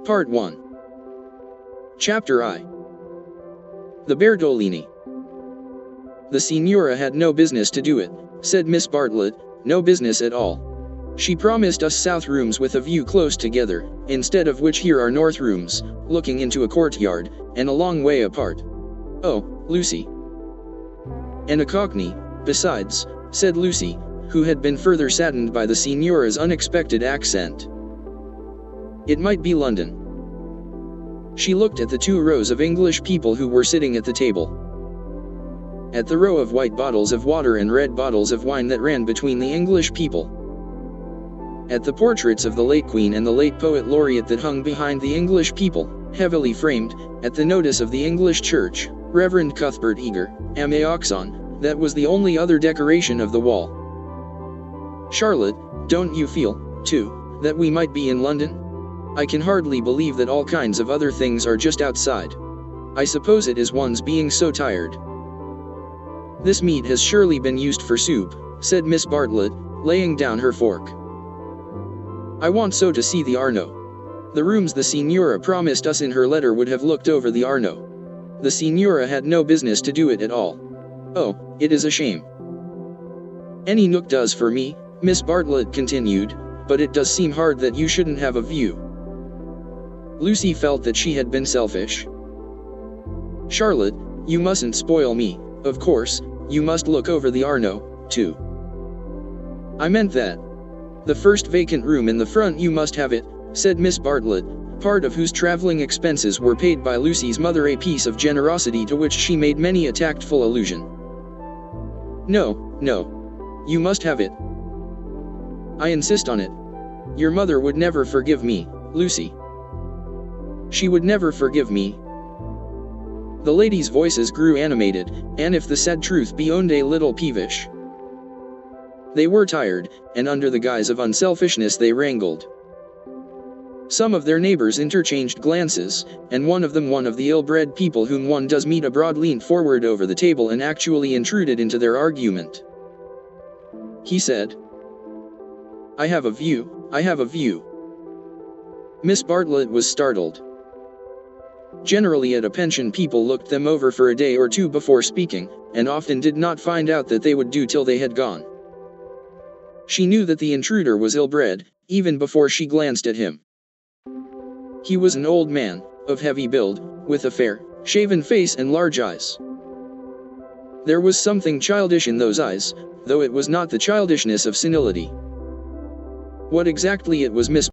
Part 1. Chapter I. The Bertolini. The Signora had no business to do it, said Miss Bartlett, no business at all. She promised us south rooms with a view close together, instead of which here are north rooms, looking into a courtyard, and a long way apart. Oh, Lucy. And a cockney, besides, said Lucy, who had been further saddened by the Signora's unexpected accent. It might be London. She looked at the 2 rows of English people who were sitting at the table. At the row of white bottles of water and red bottles of wine that ran between the English people. At the portraits of the late Queen and the late Poet Laureate that hung behind the English people, heavily framed, at the notice of the English Church, Reverend Cuthbert Eager, M.A. Oxon, that was the only other decoration of the wall. Charlotte, don't you feel, too, that we might be in London? I can hardly believe that all kinds of other things are just outside. I suppose it is one's being so tired. This meat has surely been used for soup, said Miss Bartlett, laying down her fork. I want so to see the Arno. The rooms the Signora promised us in her letter would have looked over the Arno. The Signora had no business to do it at all. Oh, it is a shame. Any nook does for me, Miss Bartlett continued, but it does seem hard that you shouldn't have a view. Lucy felt that she had been selfish. Charlotte, you mustn't spoil me, of course, you must look over the Arno, too. I meant that. The first vacant room in the front you must have it, said Miss Bartlett, part of whose traveling expenses were paid by Lucy's mother, a piece of generosity to which she made many a tactful allusion. No, no. You must have it. I insist on it. Your mother would never forgive me, Lucy. She would never forgive me. The ladies' voices grew animated, and if the said truth be owned, a little peevish. They were tired, and under the guise of unselfishness they wrangled. Some of their neighbors interchanged glances, and one of the ill-bred people whom one does meet abroad, leaned forward over the table and actually intruded into their argument. He said, I have a view, I have a view. Miss Bartlett was startled. Generally at a pension people looked them over for a day or two before speaking, and often did not find out that they would do till they had gone. She knew that the intruder was ill-bred, even before she glanced at him. He was an old man, of heavy build, with a fair, shaven face and large eyes. There was something childish in those eyes, though it was not the childishness of senility. What exactly it was Miss